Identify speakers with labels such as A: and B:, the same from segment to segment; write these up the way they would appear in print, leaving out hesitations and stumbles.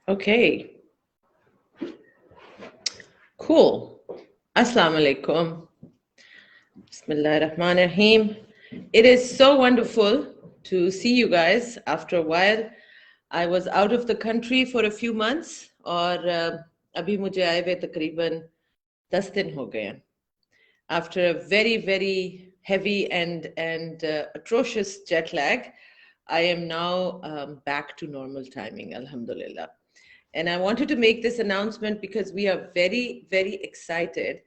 A: Okay, cool. Assalamu alaikum. Bismillahirrahmanirrahim. It is so wonderful to see you guys after a while. I was out of the country for a few months और अभी मुझे आए हुए तकरीबन 10 दिन हो गए हैं. After a very heavy and atrocious jet lag, I am now back to normal timing, alhamdulillah. And I wanted to make this announcement because we are very excited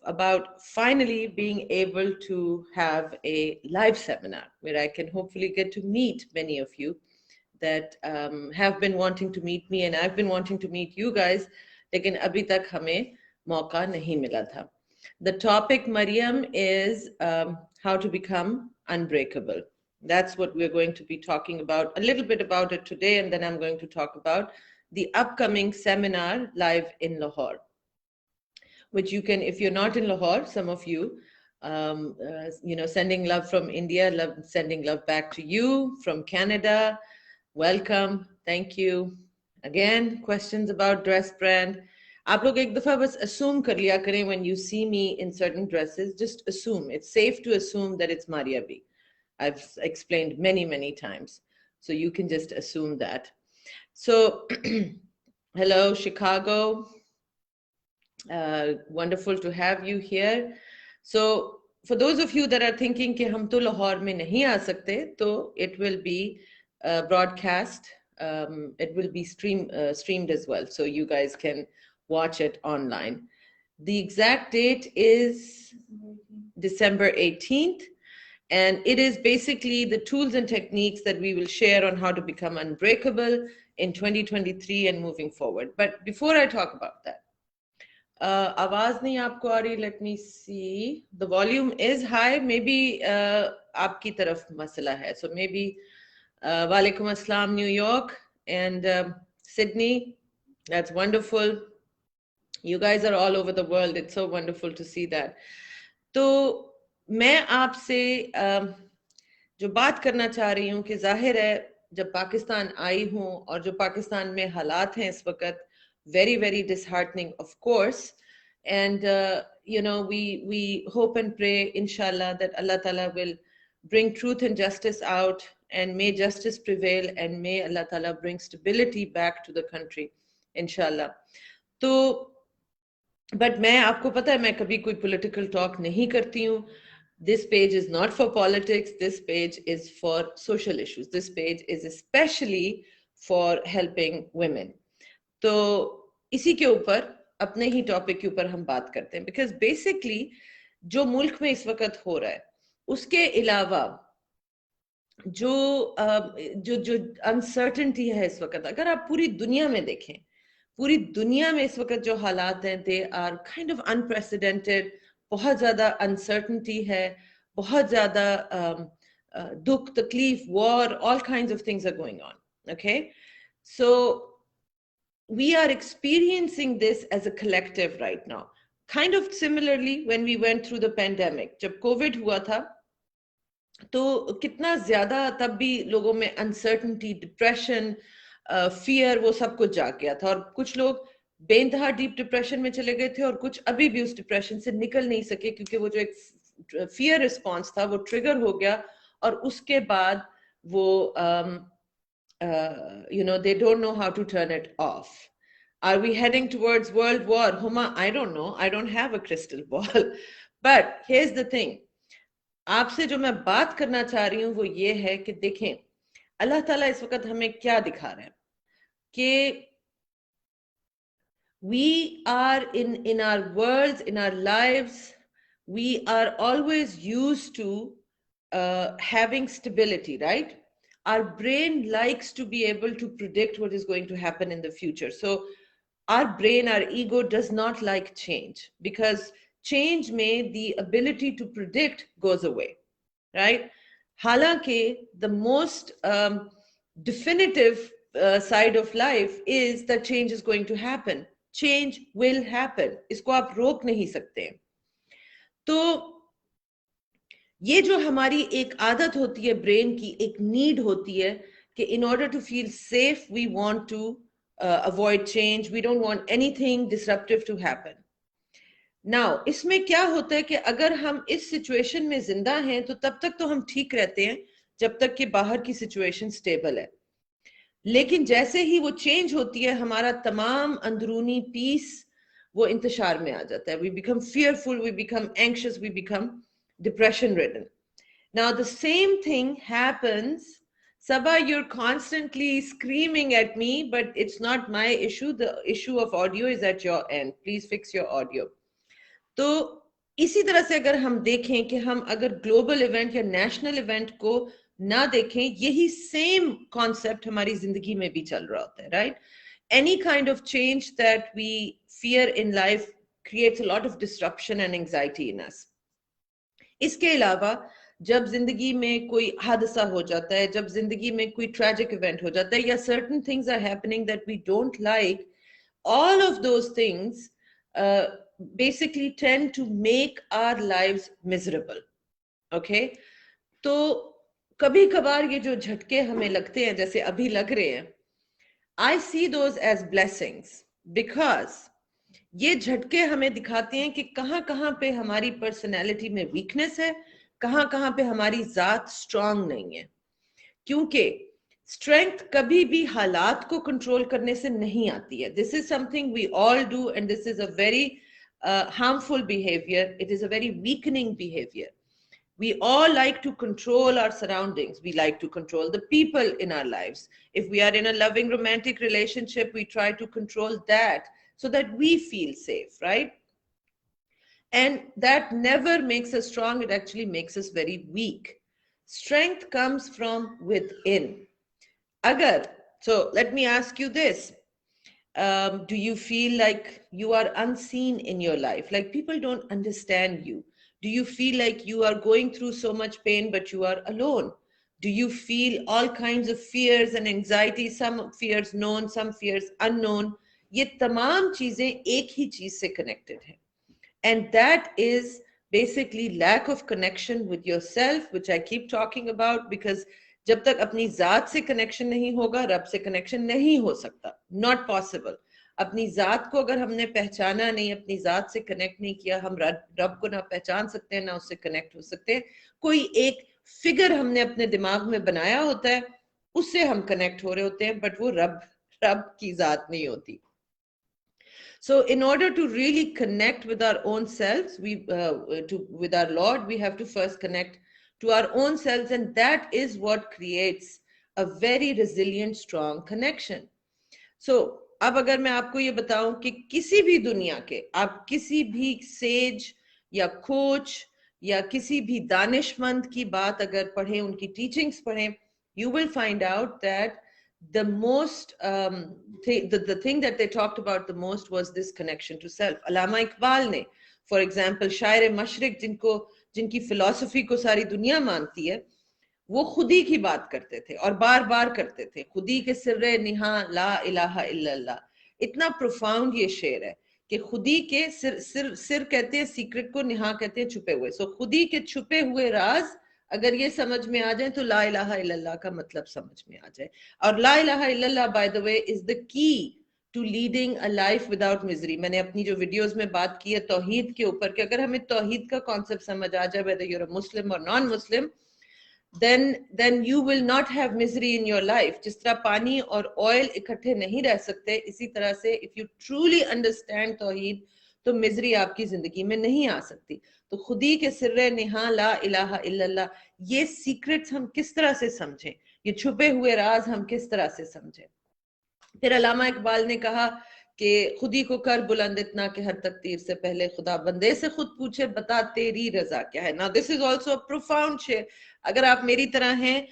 A: about finally being able to have a live seminar where I can hopefully get to meet many of you that have been wanting to meet me, and I've been wanting to meet you guys, लेकिन अभी तक हमें मौका नहीं मिला था. The topic, Mariam, is how to become unbreakable. That's what we're going to be talking about, a little bit about it today, and then I'm going to talk about the upcoming seminar live in Lahore, which you can, if you're not in Lahore, some of you, sending love from India, sending love back to you from Canada. Welcome. Thank you. Again, questions about dress brand. आप लोग एक दफा बस assume कर लिया करें when you see me in certain dresses, just assume. It's safe to assume that it's Maria B. I've explained many times. So you can just assume that. So, hello, Chicago. Wonderful to have you here. So, for those of you that are thinking कि हम तो लाहौर में नहीं आ सकते, तो it will be broadcast. It will be streamed as well, so you guys can watch it online. The exact date is December 18th, and it is basically the tools and techniques that we will share on how to become unbreakable in 2023 and moving forward. But before I talk about that, आवाज नहीं आपको आ रही? Let me see. The volume is high. Maybe आपकी तरफ मसला है. So maybe Walaikum Assalam, New York and Sydney. That's wonderful. You guys are all over the world. It's so wonderful to see that. तो मैं आपसे जो बात करना चाह रही हूँ कि जाहिर है जब पाकिस्तान आई हूँ और जो पाकिस्तान में हालात हैं इस वक्त very disheartening, of course, and we hope and pray inshallah that Allah Ta'ala will bring truth and justice out, and may justice prevail, and may Allah Ta'ala bring stability back to the country, inshallah. तो but मैं आपको पता है मैं कभी कोई political talk नहीं करती हूँ. This page is not for politics. This page is for social issues. This page is especially for helping women. तो इसी के ऊपर अपने ही टॉपिक के ऊपर हम बात करते हैं, बिकॉज बेसिकली जो मुल्क में इस वक्त हो रहा है उसके अलावा जो अनसर्टेनिटी है इस वक्त, अगर आप पूरी दुनिया में देखें, पूरी दुनिया में इस वक्त जो हालात हैं they are kind of unprecedented. बहुत ज्यादा अनसर्टेनिटी है, बहुत ज्यादा दुख तकलीफ, war, all kinds of things are going on. Okay, so we are experiencing this as a collective right now. Kind of similarly when we went through the pandemic. जब COVID हुआ था तो कितना ज़्यादा तब भी लोगों में uncertainty, depression, fear, वो सब कुछ जाग गया था, और कुछ लोग बेइंतहा deep depression में चले गए थे और कुछ अभी भी उस depression से निकल नहीं सके क्योंकि वो जो एक fear response था वो trigger हो गया, और उसके बाद वो they don't know how to turn it off. Are we heading towards world war? Huma, I don't know. I don't have a crystal ball. But here's the thing. आपसे जो मैं बात करना चाह रही हूँ वो ये है कि देखें अल्लाह ताला इस वक्त हमें क्या दिखा रहे हैं कि we are in our worlds, in our lives, we are always used to having stability, right? Our brain likes to be able to predict what is going to happen in the future. So our brain, our ego does not like change, because change may the ability to predict goes away, right? Halanki, the most definitive side of life is that change is going to happen. Change will happen. इसको आप रोक नहीं सकते. तो ये जो हमारी एक आदत होती है ब्रेन की, एक नीड होती है कि in order to feel safe we want to avoid change, we don't want anything disruptive to happen. Now, इसमें क्या होता है कि अगर हम इस सिचुएशन में जिंदा हैं तो तब तक तो हम ठीक रहते हैं जब तक कि बाहर की सिचुएशन स्टेबल है, लेकिन जैसे ही वो चेंज होती है हमारा तमाम अंदरूनी पीस वो इंतशार में आ जाता है. We become fearful, we become anxious, we become depression ridden. Now the same thing happens. Sabah, you're constantly screaming at me, but it's not my issue. The issue of audio is at your end. Please fix your audio. तो इसी तरह से अगर हम देखें कि हम अगर ग्लोबल इवेंट या नेशनल इवेंट को ना देखें, यही सेम कॉन्सेप्ट हमारी जिंदगी में भी चल रहा होता है, right? Any kind of change that we fear in life creates a lot of disruption and anxiety in us. इसके अलावा जब जिंदगी में कोई हादसा हो जाता है, जब जिंदगी में कोई ट्रेजिक इवेंट हो जाता है या certain things are happening that we don't like, all of those things basically tend to make our lives miserable. Okay? तो कभी कभार ये जो झटके हमें लगते हैं जैसे अभी लग रहे हैं, I see those as blessings because ये झटके हमें दिखाते हैं कि कहाँ कहाँ पे हमारी पर्सनैलिटी में वीकनेस है, कहाँ कहाँ पे हमारी जात स्ट्रांग नहीं है. क्योंकि स्ट्रेंथ कभी भी हालात को कंट्रोल करने से नहीं आती है. This is something we all do and this is a very harmful behavior. It is a very weakening behavior. We all like to control our surroundings. We like to control the people in our lives. If we are in a loving romantic relationship, we try to control that so that we feel safe, right? And that never makes us strong. It actually makes us very weak. Strength comes from within. Agar, so let me ask you this. Do you feel like you are unseen in your life? Like people don't understand you? Do you feel like you are going through so much pain, but you are alone? Do you feel all kinds of fears and anxiety, some fears known, some fears unknown? ये तमाम चीजें एक ही चीज से connected हैं. And that is basically lack of connection with yourself, which I keep talking about, because जब तक अपनी जात से कनेक्शन नहीं होगा, रब से कनेक्शन नहीं हो सकता. Not possible. अपनी जात को अगर हमने पहचाना नहीं, अपनी जात से कनेक्ट नहीं किया, हम रब को ना पहचान सकते हैं, ना उससे कनेक्ट हो सकते हैं. कोई एक फिगर हमने अपने दिमाग में बनाया होता है, उससे हम कनेक्ट हो रहे होते हैं, बट वो रब की जात नहीं होती. So in order to really connect with our own selves, with our Lord, we have to first connect to our own selves, and that is what creates a very resilient, strong connection. So अब अगर मैं आपको ये बताऊं कि किसी भी दुनिया के आप किसी भी सेज या कोच या किसी भी दानिशमंद की बात अगर पढ़ें, उनकी टीचिंग्स पढ़ें, you will find out that the most the thing that they talked about the most was this connection to self. अल्लामा इकबाल ने, for example, शायर मशरिक जिनकी फिलॉसफी को सारी दुनिया मानती है, वो खुदी की बात करते थे और बार बार करते थे. खुदी के सिर्रे निहा ला इलाहा इल्लल्लाह. इतना प्रोफाउंड ये शेर है कि खुदी के सिर कहते हैं सीक्रेट को, निहा कहते हैं छुपे हुए. सो खुदी के छुपे हुए राज अगर ये समझ में आ जाए तो ला इलाहा इल्लल्लाह का मतलब समझ में आ जाए. और ला इलाहा इल्लल्लाह by the way is the key to leading a life without misery. मैंने अपनी जो वीडियोस में बात की है तौहीद के ऊपर कि अगर हमें तौहीद का कॉन्सेप्ट समझ आ जाए, whether you're a Muslim or non-Muslim, then you will not have misery in your life. जिस तरह पानी और ऑयल इकट्ठे नहीं रह सकते, इसी तरह से if you truly understand तौहीद तो मिजरी आपकी जिंदगी में नहीं आ सकती. तो खुदी के सिर्रे निहा ला इलाहा इल्लल्लाह, ये सीक्रेट्स हम किस तरह से समझें, ये छुपे हुए राज हम किस तरह से समझें. फिर अल्लामा इकबाल ने कहा कि खुदी को कर बुलंद इतना कि हर तकदीर से पहले खुदा बंदे से खुद पूछे बता तेरी रजा क्या है. Now this is also a profound शेर. अगर आप मेरी तरह हैं,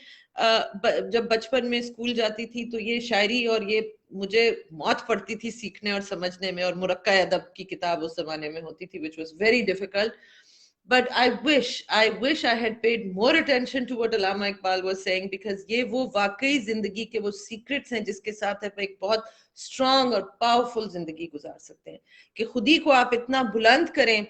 A: जब बचपन में स्कूल जाती थी तो ये शायरी और ये मुझे मौत पड़ती थी सीखने और समझने में, और मुरक्का अदब की किताब उस जमाने में होती थी, which was very difficult. But I wish I had paid more attention to what Allama Iqbal was saying, because ये वो वाकई जिंदगी के वो secrets हैं जिसके साथ आप एक बहुत strong और powerful जिंदगी गुजार सकते हैं. कि खुदी को आप इतना बुलंद करें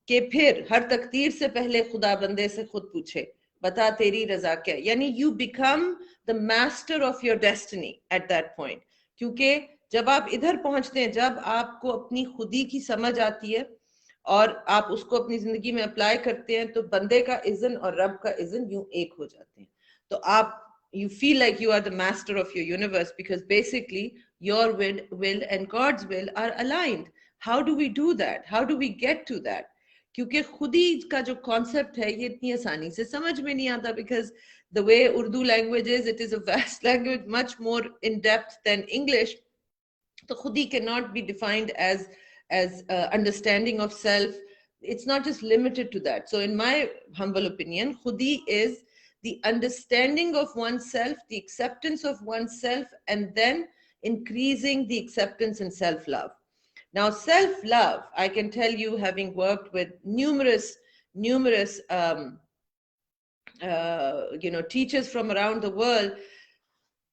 A: कि फिर हर तकदीर से पहले खुदा बंदे से खुद पूछे बता तेरी रजा क्या. यानी you become the master of your destiny at that point. क्योंकि जब आप इधर पहुंचते हैं, जब आपको अपनी खुदी की समझ आती है और आप उसको अपनी जिंदगी में अप्लाई करते हैं, तो बंदे का इज़्न और रब का इज़्न यूं एक हो जाते हैं। तो आप you feel like you are the master of your universe, because basically your will and God's will are aligned. How do we do that? How do we get to that? क्योंकि खुदी का जो कॉन्सेप्ट है ये इतनी आसानी से समझ में नहीं आता, because the way Urdu language is, it is a vast language, much more in depth than English. So khudi cannot be defined as understanding of self. It's not just limited to that. So in my humble opinion, khudi is the understanding of oneself, the acceptance of oneself, and then increasing the acceptance and self-love. Now, self-love, I can tell you, having worked with numerous teachers from around the world,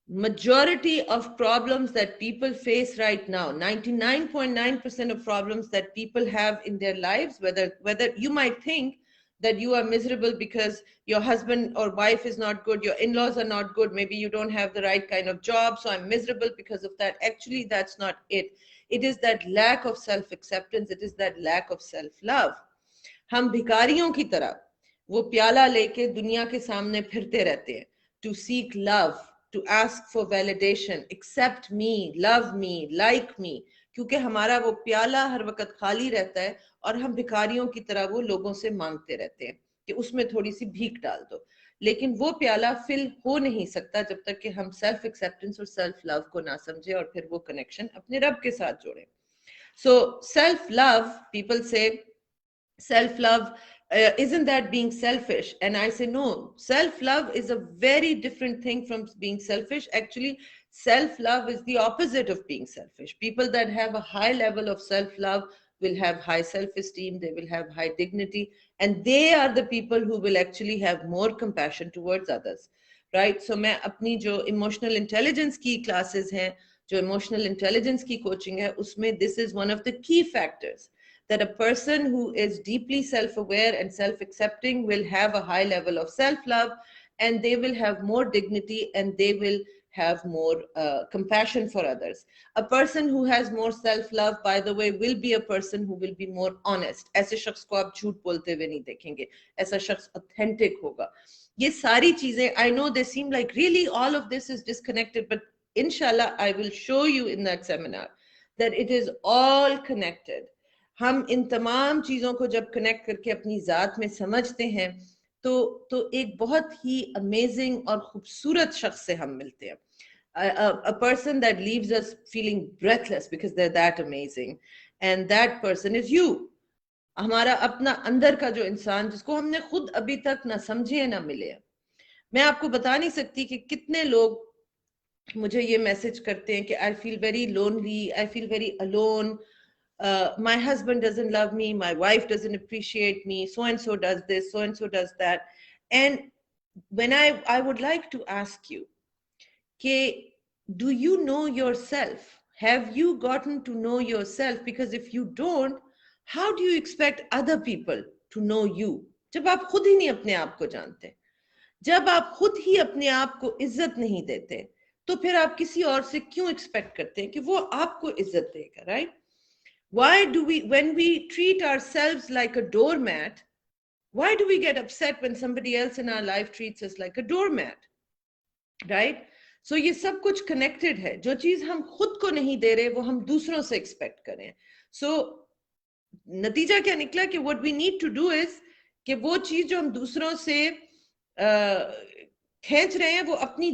A: majority of problems that people face right now, 99.9% of problems that people have in their lives, whether you might think that you are miserable because your husband or wife is not good, your in-laws are not good, maybe you don't have the right kind of job, so I'm miserable because of that. Actually, that's not it. It is that lack of self-acceptance. It is that lack of self-love. हम भिखारियों की तरह वो प्याला लेके दुनिया के सामने फिरते रहते हैं, to seek love, to ask for validation, accept me, love me, like me, क्योंकि हमारा वो प्याला हर वक्त खाली रहता है और हम भिखारियों की तरह वो लोगों से मांगते रहते हैं कि उसमें थोड़ी सी भीख डाल दो। लेकिन वो प्याला फिल हो नहीं सकता जब तक कि हम सेल्फ एक्सेप्टेंस और सेल्फ लव को ना समझे और फिर वो कनेक्शन अपने रब के साथ जोड़ें। So self love, people say self love, isn't that being selfish? And I say no, self love is a very different thing from being selfish. Actually, self love is the opposite of being selfish. People that have a high level of self love will have high self esteem, they will have high dignity, and they are the people who will actually have more compassion towards others, right? So मैं अपनी जो emotional intelligence की classes हैं, जो emotional intelligence की coaching है, उसमें this is one of the key factors, that a person who is deeply self-aware and self-accepting will have a high level of self-love, and they will have more dignity, and they will have more compassion for others. A person who has more self-love, by the way, will be a person who will be more honest. ऐसे शख्स को आप झूठ बोलते हुए नहीं देखेंगे, ऐसा शख्स authentic होगा। ये सारी चीजें, I know they seem like really all of this is disconnected, but inshallah I will show you in that seminar that it is all connected. हम इन तमाम चीज़ों को जब कनेक्ट करके अपनी ज़ात में समझते हैं तो एक बहुत ही अमेजिंग और खूबसूरत शख्स से हम मिलते हैं, a person that leaves us feeling breathless because they're that amazing, and that person is you. हमारा अपना अंदर का जो इंसान जिसको हमने खुद अभी तक ना समझे ना मिले। मैं आपको बता नहीं सकती कि कितने लोग मुझे ये मैसेज करते हैं कि I feel very lonely, I feel very alone, my husband doesn't love me, my wife doesn't appreciate me, so and so does this, so and so does that. And when I would like to ask you, do you know yourself? Have you gotten to know yourself? Because if you don't, how do you expect other people to know you? जब आप खुद ही नहीं अपने आप को जानते, जब आप खुद ही अपने आप को इज्जत नहीं देते, तो फिर आप किसी और से क्यों एक्सपेक्ट करते हैं कि वो आपको इज्जत देगा, right? Why do we, when we treat ourselves like a doormat, why do we get upset when somebody else in our life treats us like a doormat? Right? So ये सब कुछ connected है. जो चीज हम खुद को नहीं दे रहे वो हम दूसरों से expect करें. So नतीजा क्या निकला कि what we need to do is कि वो चीज जो हम दूसरों से खींच रहे हैं वो अपनी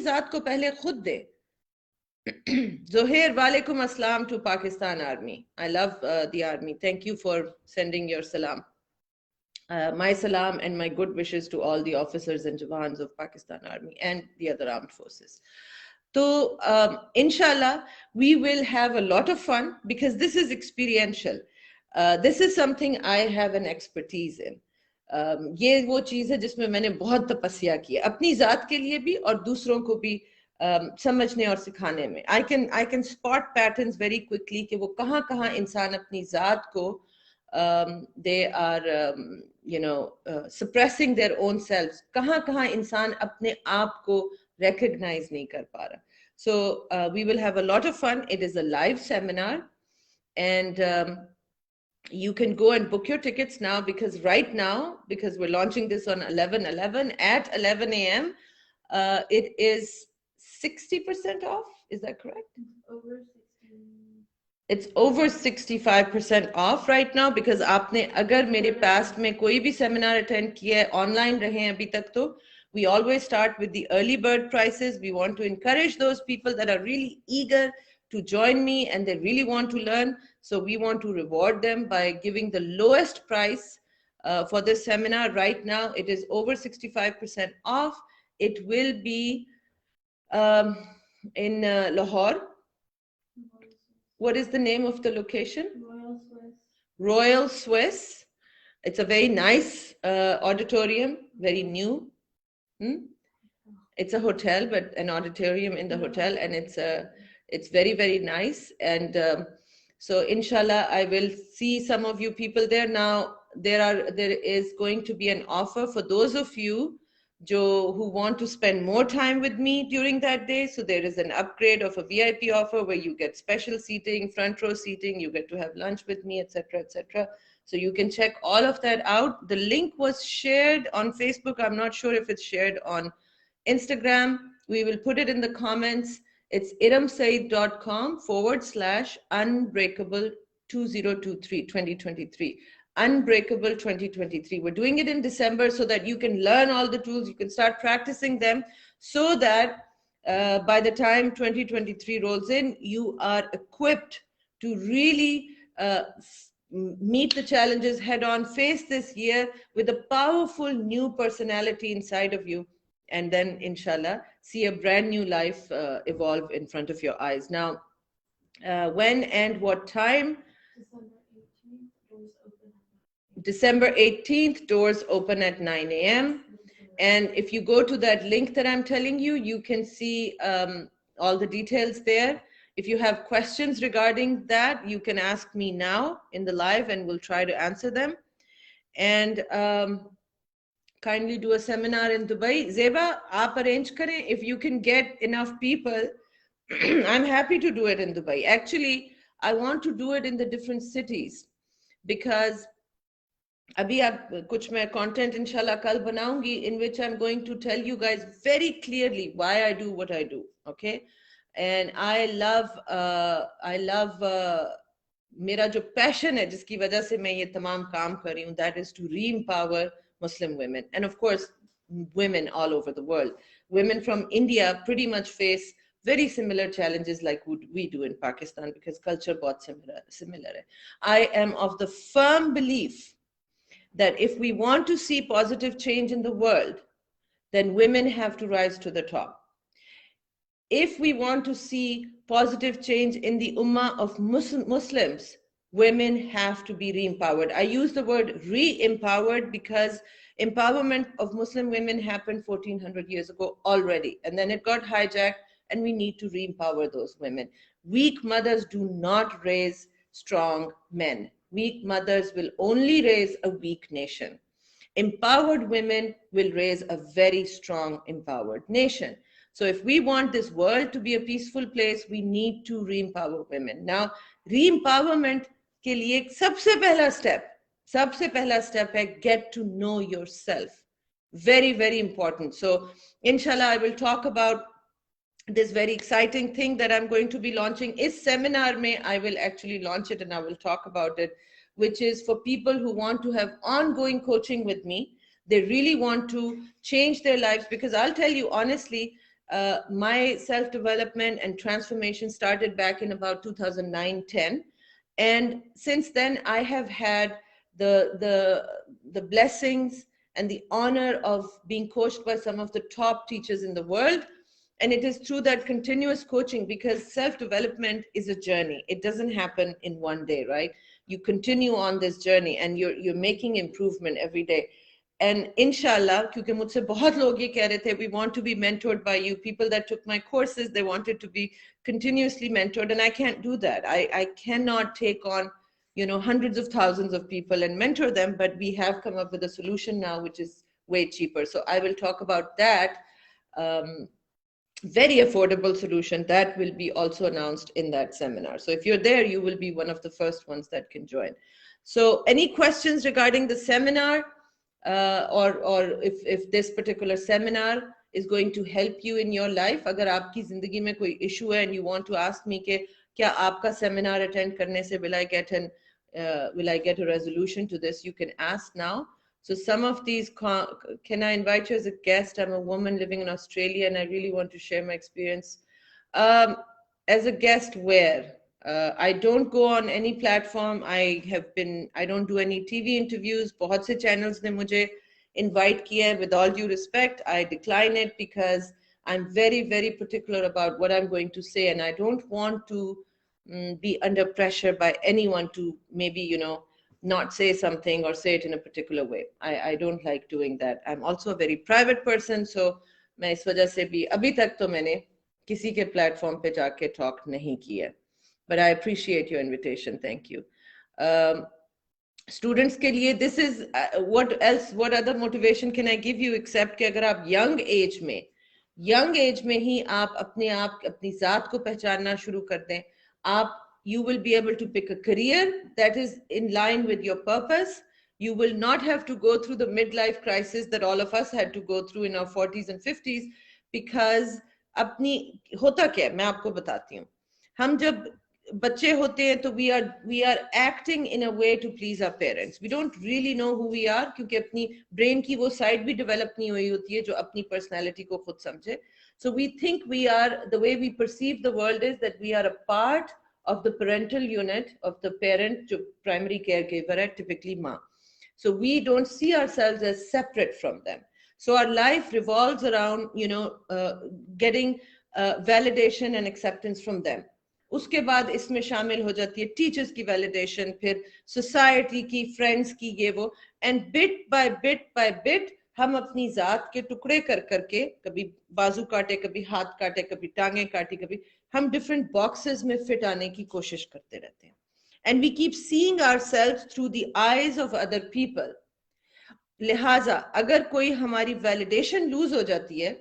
A: जात को पहले खुद दे. Zohair, walaikum assalam to Pakistan Army. I love the Army. Thank you for sending your salam. My salam and my good wishes to all the officers and jawans of Pakistan Army and the other armed forces. So, inshallah, we will have a lot of fun because this is experiential. This is something I have an expertise in. ये वो चीज़ है जिसमें मैंने बहुत तपस्या की है, अपनी ज़ात के लिए भी और दूसरों को भी समझने और सिखाने में. I can spot patterns very quickly कि वो कहाँ इंसान अपनी ज़ात को they are suppressing their own selves, कहाँ इंसान अपने आप को recognize नहीं कर पा रहा. So we will have a lot of fun. It is a live seminar, and you can go and book your tickets now, because right now, because we're launching this on 11/11 at 11 a.m., it is 60% off. Is that correct?
B: Over 60.
A: It's over 65% off right now, because आपने अगर मेरे past में कोई भी seminar attend किया है, online रहे हैं अभी तक तो, we always start with the early bird prices. We want to encourage those people that are really eager to join me and they really want to learn. So we want to reward them by giving the lowest price for this seminar right now. It is over 65% off. It will be in Lahore. What is the name of the location?
B: Royal Swiss.
A: Royal Swiss. It's a very nice auditorium, very new. It's a hotel, but an auditorium in the hotel, and it's very, very nice. And so inshallah, I will see some of you people there. Now, there is going to be an offer for those of you who want to spend more time with me during that day. So there is an upgrade of a VIP offer where you get special seating, front row seating, you get to have lunch with me, etc., etc. So you can check all of that out. The link was shared on Facebook. I'm not sure if it's shared on Instagram. We will put it in the comments. It's eramsaeed.com/unbreakable 2023. Unbreakable 2023. We're doing it in December so that you can learn all the tools, you can start practicing them, so that by the time 2023 rolls in, you are equipped to really meet the challenges head on, face this year with a powerful new personality inside of you, and then inshallah see a brand new life evolve in front of your eyes. Now, when and what time? December 18th, doors open at 9 a.m. And if you go to that link that I'm telling you, you can see all the details there. If you have questions regarding that, you can ask me now in the live and we'll try to answer them. And kindly do a seminar in Dubai. Zeba, aap arrange kare. If you can get enough people, I'm happy to do it in Dubai. Actually, I want to do it in the different cities, because अभी आप कुछ मैं content inshallah कल बनाऊंगी, in which I'm going to tell you guys very clearly why I do what I do. Okay, and I love मेरा जो passion है जिसकी वजह से मैं ये तमाम काम कर रही हूँ, that is to re-empower Muslim women, and of course women all over the world. Women from India pretty much face very similar challenges like we do in Pakistan, because culture बहुत similar है. I am of the firm belief that if we want to see positive change in the world, then women have to rise to the top. If we want to see positive change in the ummah of Muslims, women have to be re-empowered. I use the word re-empowered because empowerment of Muslim women happened 1400 years ago already, and then it got hijacked, and we need to re-empower those women. Weak mothers do not raise strong men. Weak mothers will only raise a weak nation. Empowered women will raise a very strong, empowered nation. So if we want this world to be a peaceful place, we need to re-empower women. Now, re-empowerment के लिए सबसे पहला step है get to know yourself. Very, very important. So, inshallah, I will talk about this very exciting thing that I'm going to be launching. Is seminar mein I will actually launch it and I will talk about it, which is for people who want to have ongoing coaching with me. They really want to change their lives, because I'll tell you honestly, my self-development and transformation started back in about 2009-10, and since then I have had the blessings and the honor of being coached by some of the top teachers in the world. And it is through that continuous coaching, because self-development is a journey. It doesn't happen in one day, right? You continue on this journey and you're making improvement every day. And inshallah, क्योंकि मुझसे बहुत लोग ये कह रहे थे, we want to be mentored by you. People that took my courses, they wanted to be continuously mentored, and I can't do that. I cannot take on, hundreds of thousands of people and mentor them, but we have come up with a solution now which is way cheaper. So I will talk about that very affordable solution that will be also announced in that seminar. So if you're there, you will be one of the first ones that can join. So any questions regarding the seminar, or if this particular seminar is going to help you in your life? अगर आपकी जिंदगी में कोई issue है and you want to ask me कि क्या आपका seminar attend करने से will I get a resolution to this, you can ask now. So some of these, can I invite you as a guest? I'm a woman living in Australia and I really want to share my experience. As a guest, where? I don't go on any platform. I don't do any TV interviews. बहुत से channels ने मुझे invite किया. With all due respect, I decline it because I'm very, very particular about what I'm going to say, and I don't want to be under pressure by anyone to maybe, not say something or say it in a particular way. I don't like doing that. I'm also a very private person, so मैं इस वजह से भी अभी तक तो मैंने किसी के platform पे जाके talk नहीं किया. But I appreciate your invitation. Thank you. Students के लिए, this is what other motivation can I give you except कि अगर आप young age में ही आप अपने आप अपनी ज़ात को पहचानना शुरू कर दें, you will be able to pick a career that is in line with your purpose. You will not have to go through the midlife crisis that all of us had to go through in our 40s and 50s, because अपनी होता क्या है मैं आपको बताती हूँ. हम जब बच्चे होते हैं तो we are acting in a way to please our parents. We don't really know who we are क्योंकि अपनी brain की वो side भी develop नहीं हुई होती है जो अपनी personality को खुद समझे. So we think we are, the way we perceive the world is that we are a part of the parental unit of the parent, जो primary caregiver है, typically माँ. So we don't see ourselves as separate from them. So our life revolves around, getting validation and acceptance from them. उसके बाद इसमें शामिल हो जाती है टीचर्स की वैलिडेशन, फिर सोसाइटी की, फ्रेंड्स की, ये वो, एंड बिट बाय बिट हम अपनी जात के टुकड़े कर करके, कभी बाजू काटे, कभी हाथ काटे, कभी टांगे काटी, कभी हम डिफरेंट बॉक्सेस में फिट आने की कोशिश करते रहते हैं. And we keep seeing ourselves through the eyes of other people. लिहाजा अगर कोई हमारी वैलिडेशन लूज हो जाती है,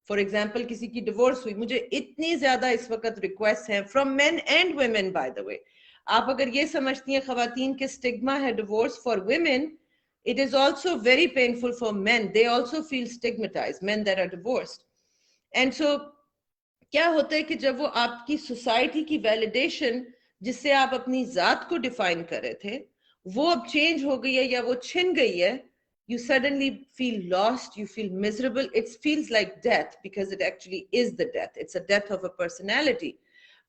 A: फॉर एग्जाम्पल किसी की डिवोर्स हुई, मुझे इतनी ज्यादा इस वक्त रिक्वेस्ट है from main and women, bye the वे. आप अगर ये समझती हैं खवातीन के स्टिग्मा है divorce for women, it is also very painful for men. They also feel stigmatized, men that are divorced. And so क्या होता है कि जब वो आपकी सोसाइटी की वैलिडेशन जिससे आप अपनी जात को डिफाइन कर रहे थे वो अब चेंज हो गई है या वो छिन गई है, you suddenly feel lost, you feel miserable. It feels like death because it actually is the death. It's a death of a personality.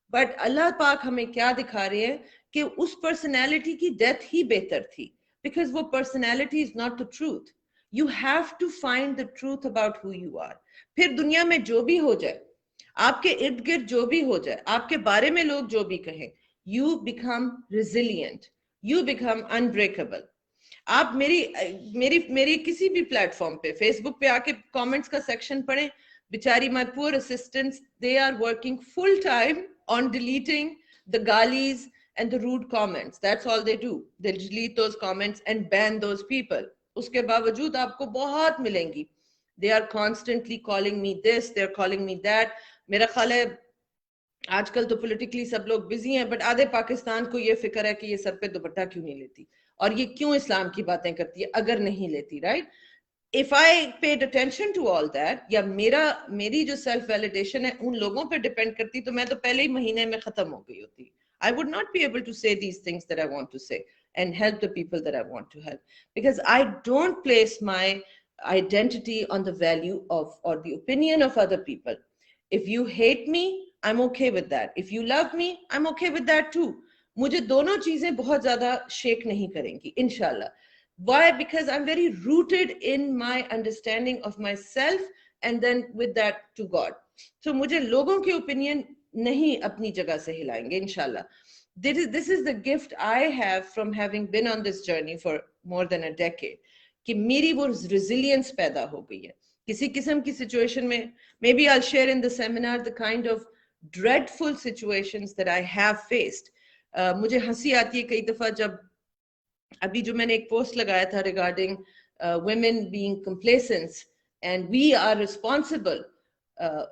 A: But Allah पाक हमें क्या दिखा रहे हैं कि उस personality की death ही बेहतर थी, because वो personality is not the truth. You have to find the truth about who you are. फिर दुनिया में जो भी हो जाए, आपके इर्द गिर्द जो भी हो जाए, आपके बारे में लोग जो भी कहें, you become resilient, you become unbreakable. आप मेरी किसी भी प्लेटफॉर्म पे, फेसबुक पे आके कमेंट्स का सेक्शन पढ़ें. बेचारी my poor assistants, they are working full time on deleting the galis and the rude comments. That's all they do. They'll delete those comments and ban those people. उसके बावजूद आपको बहुत मिलेंगी. They are constantly calling me this, they're calling me that. मेरा ख्याल है आजकल तो politically सब लोग busy हैं, but आधे पाकिस्तान को ये फिक्र है कि ये सर पे दुपट्टा क्यों नहीं लेती और ये क्यों इस्लाम की बातें करती है अगर नहीं लेती, right? If I paid attention to all that, या मेरी जो self validation है उन लोगों पे depend करती तो मैं तो पहले ही महीने में खत्म हो गई होती. I would not be able to say these things that I want to say and help the people that I want to help, because I don't place my identity on the value of or the opinion of other people. If you hate me, I'm okay with that. If you love me, I'm okay with that too. मुझे दोनों चीजें बहुत ज्यादा shake नहीं करेंगी इंशाल्लाह. Why? Because I'm very rooted in my understanding of myself and then with that to God. So मुझे लोगों के opinion नहीं अपनी जगह से हिलाएंगे इंशाल्लाह. This is the gift I have from having been on this journey for more than a decade. कि मेरी वो resilience पैदा हो गई है. किसी किस्म की situation में, maybe I'll share in the seminar the kind of dreadful situations that I have faced. मुझे हंसी आती है कई दफा जब अभी जो मैंने एक पोस्ट लगाया था regarding women being complacent and we are responsible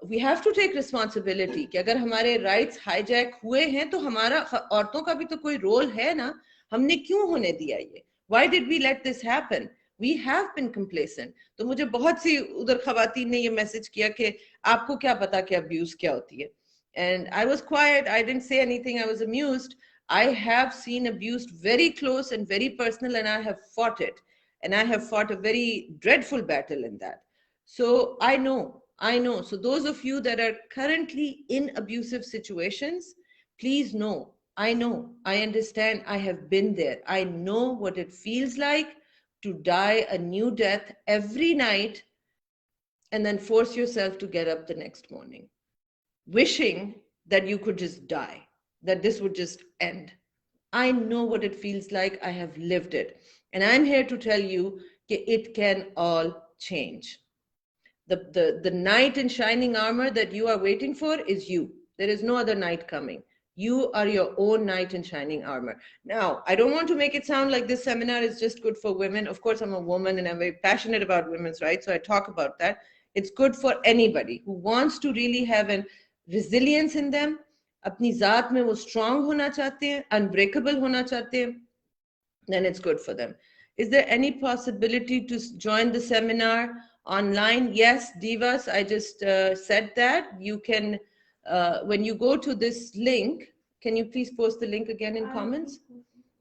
A: we have to take responsibility कि अगर हमारे राइट्स हाईजैक हुए हैं तो हमारा औरतों का भी तो कोई रोल है ना, हमने क्यों होने दिया ये, why did we let this happen, we have been complacent. तो मुझे बहुत सी उधर खवातीन ने ये मैसेज किया कि आपको क्या पता कि अब्यूज क्या होती है, and I was quite, I didn't say anything, I was amused. I have seen abuse very close and very personal, and I have fought it, and I have fought a very dreadful battle in that. So I know. So those of you that are currently in abusive situations, please know, I understand, I have been there. I know what it feels like to die a new death every night and then force yourself to get up the next morning, wishing that you could just die, that this would just end. I know what it feels like. I have lived it. And I'm here to tell you that it can all change. The knight in shining armor that you are waiting for is you. There is no other knight coming. You are your own knight in shining armor. Now, I don't want to make it sound like this seminar is just good for women. Of course, I'm a woman and I'm very passionate about women's rights, so I talk about that. It's good for anybody who wants to really have a resilience in them, अपनी जात में वो strong होना चाहते हैं, unbreakable होना चाहते हैं, then it's good for them. Is there any possibility to join the seminar online? Yes, Divas, I just said that. You can, when you go to this link, can you please post the link again in comments?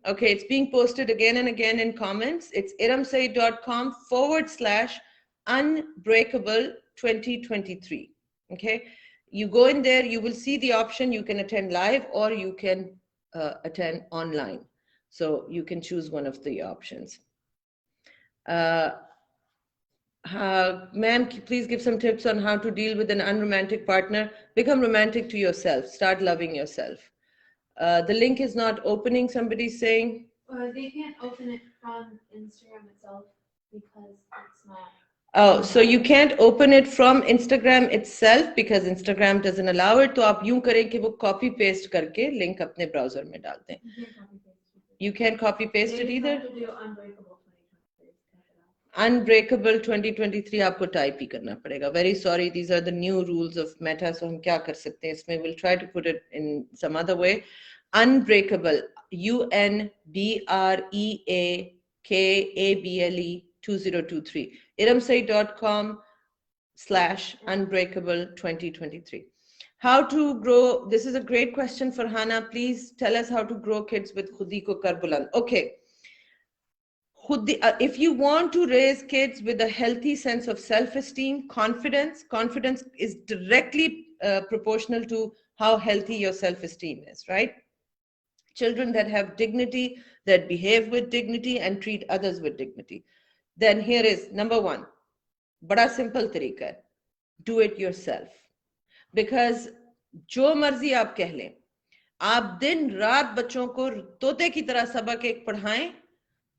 A: Okay, it's being posted again and again in comments. It's eramsaeed.com/unbreakable 2023. Okay, you go in there, you will see the option. You can attend live or you can attend online. So you can choose one of the options. Ma'am, please give some tips on how to deal with an unromantic partner. Become romantic to yourself. Start loving yourself. The link is not opening, somebody's saying.
B: They can't open it from Instagram itself because it's not.
A: Oh, so you can't open it from Instagram itself because Instagram doesn't allow it. तो आप यूं करें कि वो copy paste करके link अपने browser में डाल दें. You can't copy paste it either.
B: To do
A: Unbreakable 2023 आपको टाइप ही करना पड़ेगा. Very sorry, these are the new rules of Meta. So हम क्या कर सकते हैं इसमें? We'll try to put it in some other way. Unbreakable, UNBREAKABLE 2023. eramsaeed.com/unbreakable 2023. How to grow? This is a great question for Hannah. Please tell us how to grow kids with khudi ko kar buland. Okay. If you want to raise kids with a healthy sense of self-esteem, confidence is directly proportional to how healthy your self-esteem is, right? Children that have dignity, that behave with dignity and treat others with dignity. Then here is number one, bada simple tarika, do it yourself. Because जो मर्जी आप कह लें, आप दिन रात बच्चों को तोते की तरह सबक एक पढ़ाएं,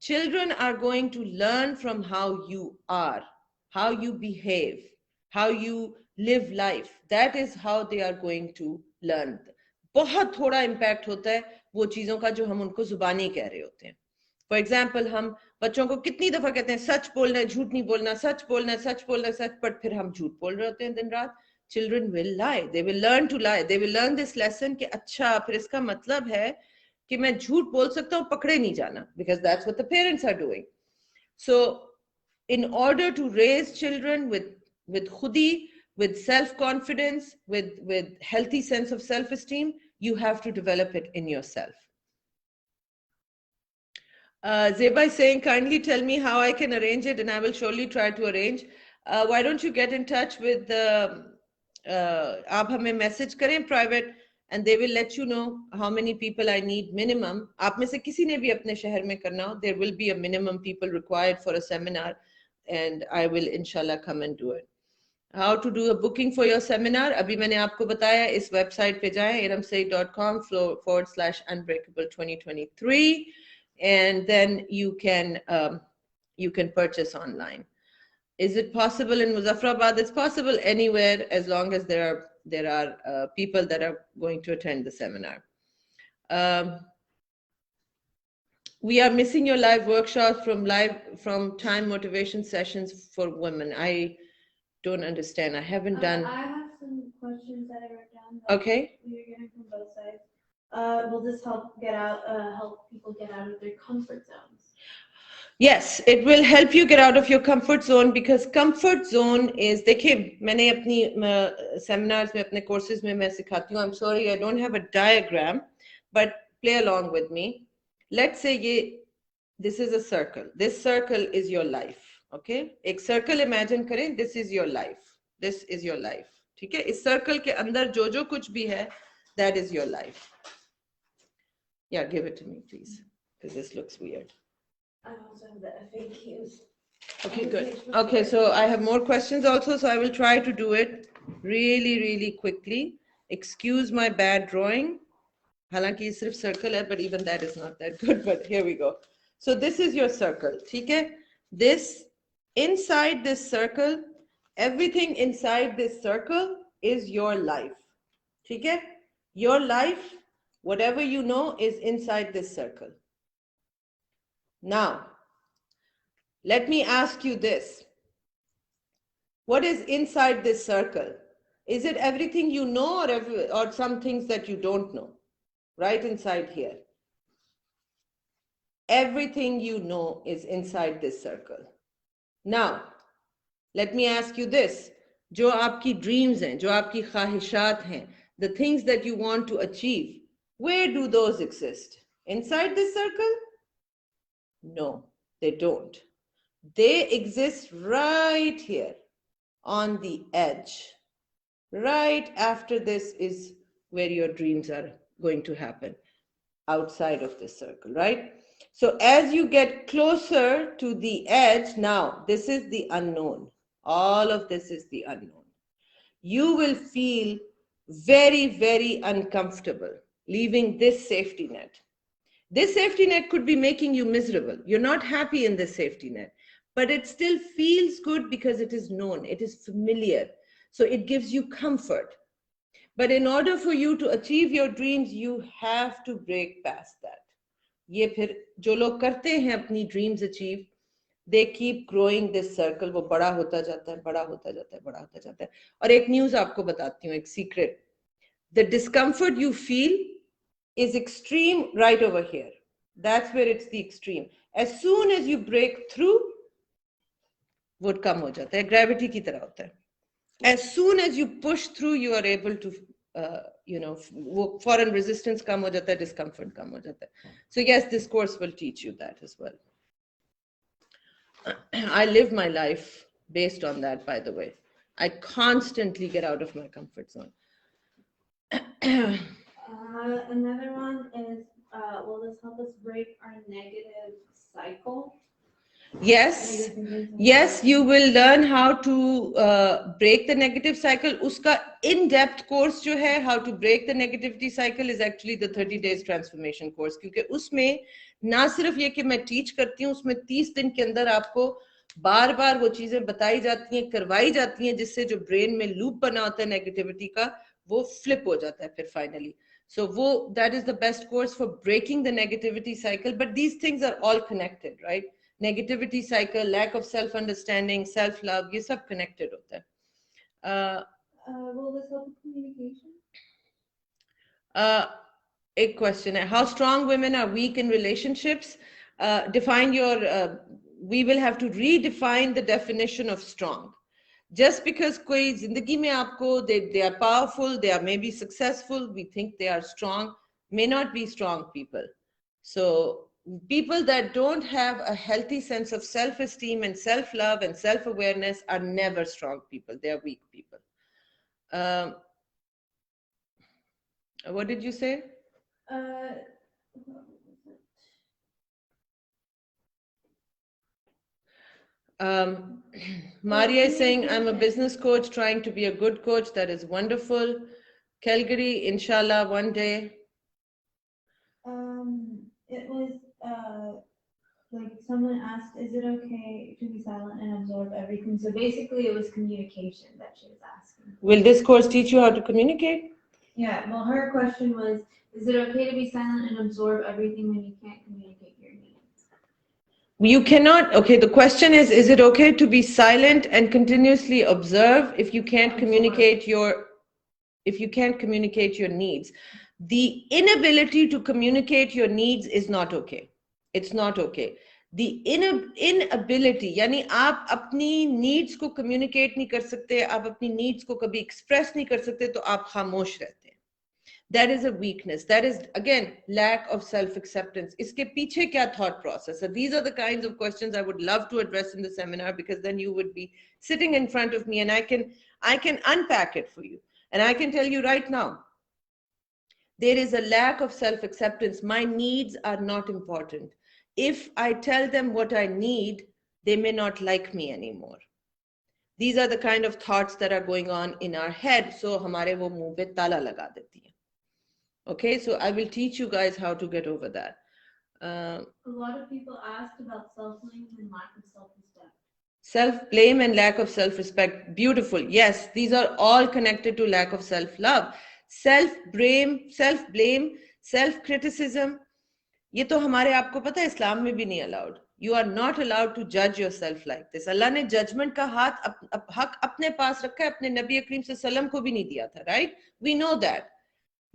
A: children are going to learn from how you are, how you behave, how you live life. That is how they are going to learn. बहुत थोड़ा impact होता है वो चीजों का जो हम उनको जुबानी कह रहे होते हैं. For example, हम बच्चों को कितनी दफा कहते हैं सच बोलना है, झूठ नहीं बोलना, सच बोलना है, सच बोलना है, सच, पर फिर हम झूठ बोल रहे होते हैं दिन रात. Children will lie. They will learn to lie. They will learn this lesson कि अच्छा फिर इसका मतलब है कि मैं झूठ बोल सकता हूँ, पकड़े नहीं जाना, because that's what the parents are doing. So in order to raise children with khudi, with self-confidence, with healthy sense of self-esteem, you have to develop it in yourself. Zeba is saying, kindly tell me how I can arrange it and I will surely try to arrange. Why don't you get in touch with आप हमें message करें private and they will let you know how many people I need minimum. आप में से किसी ने भी अपने शहर में करना हो, there will be a minimum people required for a seminar and I will inshallah come and do it. How to do a booking for your seminar? अभी मैंने आपको बताया, इस website पे जाएं, eramsaeed.com/unbreakable 2023 and then you can purchase online. Is it possible in Muzaffarabad? It's possible anywhere as long as there are people that are going to attend the seminar. We are missing your live workshops from time motivation sessions for women. don't understand. I haven't done.
B: I have some questions that I wrote down.
A: Okay.
B: We're getting from both sides. Will this help people get out of their comfort zones?
A: Yes, it will help you get out of your comfort zone, because comfort zone is, देखिए मैंने अपनी seminars में अपने courses में मैं सिखाती हूँ. I'm sorry I don't have a diagram, but play along with me. Let's say this is a circle. This circle is your life. Okay, एक circle imagine करें. This is your life. This is your life. ठीक है, इस circle के अंदर जो जो कुछ भी है, that is your life. Yeah, give it to me please, because this looks weird.
B: I also have the FAQs.
A: Okay, good. Okay, so I have more questions also, so I will try to do it really, really quickly. Excuse my bad drawing. हालांकि ये सिर्फ circle है, but even that is not that good, but here we go. So this is your circle, ठीक है? This, inside this circle, everything inside this circle is your life, ठीक है? Your life, whatever you know, is inside this circle. Now, let me ask you this. What is inside this circle? Is it everything you know, or some things that you don't know? Right inside here. Everything you know is inside this circle. Now, let me ask you this. जो आपकी dreams हैं, जो आपकी ख्वाहिशात हैं, the things that you want to achieve, where do those exist? Inside this circle? No, they don't. They exist right here on the edge. Right after this is where your dreams are going to happen, outside of this circle, right? So as you get closer to the edge, now this is the unknown. All of this is the unknown. You will feel very, very uncomfortable leaving this safety net. This safety net could be making you miserable. You're not happy in this safety net, but it still feels good because it is known, it is familiar. So it gives you comfort. But in order for you to achieve your dreams, you have to break past that. ये फिर जो लोग करते हैं अपनी dreams achieve, they keep growing this circle. वो बड़ा होता जाता है, बड़ा होता जाता है, बड़ा होता जाता है. और एक news आपको बताती हूँ, एक secret. The discomfort you feel is extreme right over here. That's where it's the extreme. As soon as you break through, वो कम हो जाता है. Gravity की तरह होता है. As soon as you push through, you are able to, foreign resistance कम हो जाता है, discomfort कम हो जाता है. So yes, this course will teach you that as well. I live my life based on that, by the way. I constantly get out of my comfort zone.
B: Another one is, will this help us break our negative cycle?
A: Yes, yes, you will learn how to break the negative cycle. Uska in-depth course जो है, how to break the negativity cycle, is actually the 30 days transformation course. क्योंकि उसमें ना सिर्फ ये कि मैं teach करती हूँ, उसमें 30 दिन के अंदर आपको बार बार वो चीजें बताई जाती हैं, करवाई जाती हैं, जिससे जो brain में loop बना होता है negativity का, वो flip हो जाता है फिर finally. So that is the best course for breaking the negativity cycle. But these things are all connected, right? Negativity cycle, lack of self-understanding, self-love, ये सब connected होता है.
B: Will this help with communication?
A: एक question है, how strong women are weak in relationships? Define your, we will have to redefine the definition of strong. Just because कोई जिंदगी में आपको, they are powerful, they are maybe successful, we think they are strong, may not be strong people. So people that don't have a healthy sense of self-esteem and self-love and self-awareness are never strong people. They are weak people. What did you say? Maria is saying, I'm a business coach trying to be a good coach. That is wonderful. Calgary, inshallah, one day.
B: It was like someone asked, is it okay to be silent and absorb everything? So basically it was communication that she was asking.
A: Will this course teach you how to communicate?
B: Yeah, well, her question was, is it okay to be silent and absorb everything when you can't communicate your needs?
A: You cannot, okay, the question is it okay to be silent and continuously observe if you can't communicate your needs? The inability to communicate your needs is not okay. It's not okay. The inability, यानी आप अपनी needs को communicate नहीं कर सकते, आप अपनी needs को कभी express नहीं कर सकते, तो आप खामोश रहते हैं. That is a weakness. That is, again, lack of self-acceptance. Iske piche kya thought process? So these are the kinds of questions I would love to address in the seminar, because then you would be sitting in front of me and I can unpack it for you. And I can tell you right now, there is a lack of self-acceptance. My needs are not important. If I tell them what I need, they may not like me anymore. These are the kind of thoughts that are going on in our head. So hamare wo muh pe tala laga deti hai. Okay, so I will teach you guys how to get over that.
B: A lot of people asked about self-blame and lack of self-respect.
A: Self-blame and lack of self-respect. Beautiful. Yes, these are all connected to lack of self-love. Self-blame, self-criticism. ये तो हमारे आपको पता है इस्लाम में भी नहीं allowed. You are not allowed to judge yourself like this. अल्लाह ने judgment का हाथ हक अपने पास रखा है, अपने नबी करीम सल्लल्लाहु अलैहि वसल्लम को भी नहीं दिया था, right? We know that.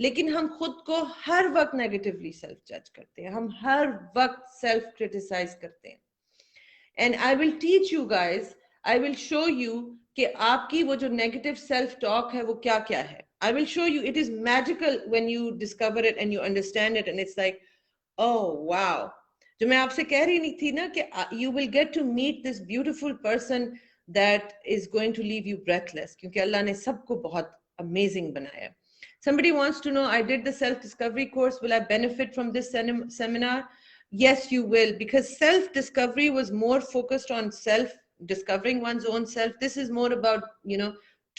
A: लेकिन हम खुद को हर वक्त नेगेटिवली सेल्फ जज करते हैं, हम हर वक्त सेल्फ क्रिटिसाइज करते हैं. And I will teach you guys, I will show you कि आपकी वो जो नेगेटिव सेल्फ टॉक है वो क्या क्या है. I will show you. It is magical when you discover it and you understand it and it's like oh wow. जो मैं आपसे कह रही नहीं थी ना कि you will get to meet this beautiful person that is going to leave you breathless, क्योंकि अल्लाह ने सबको बहुत अमेजिंग बनाया. Somebody wants to know, I did the self-discovery course. Will I benefit from this seminar? Yes, you will, because self-discovery was more focused on self-discovering one's own self. This is more about,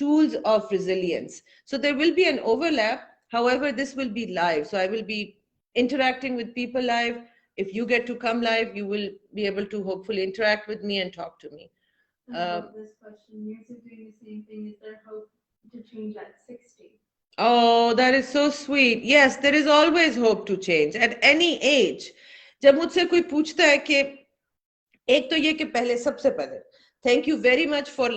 A: tools of resilience. So there will be an overlap. However, this will be live. So I will be interacting with people live. If you get to come live, you will be able to hopefully interact with me and talk to me.
B: I love this question. Years of doing the same thing. Is there hope to change at 60?
A: Oh, that is so sweet. Yes, there is always hope to change at any age. जब मुझसे कोई पूछता है कि एक तो ये कि पहले सबसे पहले thank you very much for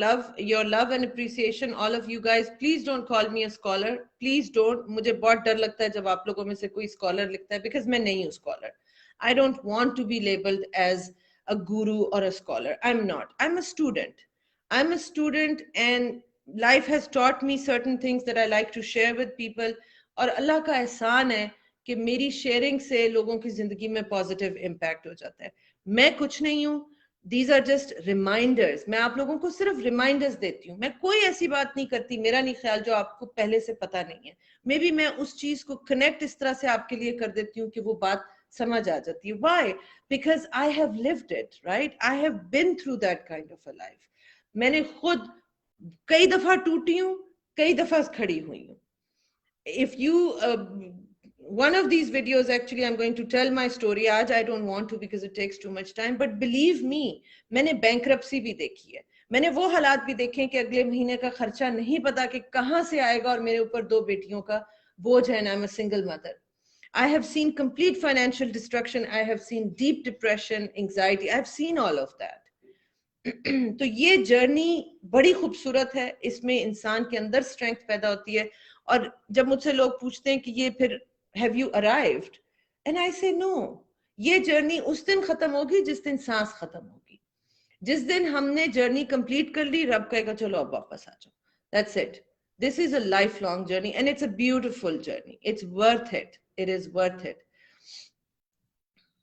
A: your love and appreciation, all of you guys. Please don't call me a scholar. Please don't. मुझे बहुत डर लगता है जब आप लोगों में से कोई scholar लिखता है, because मैं नहीं हूँ scholar. I don't want to be labeled as a guru or a scholar. I'm not. I'm a student. I'm a student, and life has taught me certain things that I like to share with people. और अल्लाह का एहसान है कि मेरी sharing से लोगों की जिंदगी में पॉजिटिव इम्पैक्ट हो जाता है. मैं कुछ नहीं हूँ. These are just reminders. मैं आप लोगों को सिर्फ reminders देती हूँ. मैं कोई ऐसी बात नहीं करती, मेरा नहीं ख्याल, जो आपको पहले से पता नहीं है. मे बी मैं उस चीज को कनेक्ट इस तरह से आपके लिए कर देती हूँ कि वो बात समझ आ जाती है. Why? Because I have lived it, right? I have been through that kind of a life. मैंने खुद कई दफा टूटी हूँ, कई दफा खड़ी हुई हूँ. If you one of these videos, actually I'm going to tell my story. आज I don't want to because it takes too much time, but believe me, मैंने bankruptcy भी देखी है. मैंने वो हालात भी देखे कि अगले महीने का खर्चा नहीं पता कि कहाँ से आएगा, और मेरे ऊपर 2 बेटियों का बोझ है, and I'm a single mother. I have seen complete financial destruction. I have seen deep depression, anxiety. I have seen all of that. तो ये जर्नी बड़ी खूबसूरत है. इसमें इंसान के अंदर स्ट्रेंथ पैदा होती है. और जब मुझसे लोग पूछते हैं कि ये फिर have you arrived, and I say no. ये जर्नी उस दिन खत्म होगी जिस दिन सांस खत्म होगी. जिस दिन हमने जर्नी कंप्लीट कर ली, रब कहेगा चलो अब वापस आ जाओ. That's it. This is a lifelong journey, and it's a beautiful journey. It's worth it. It is worth it.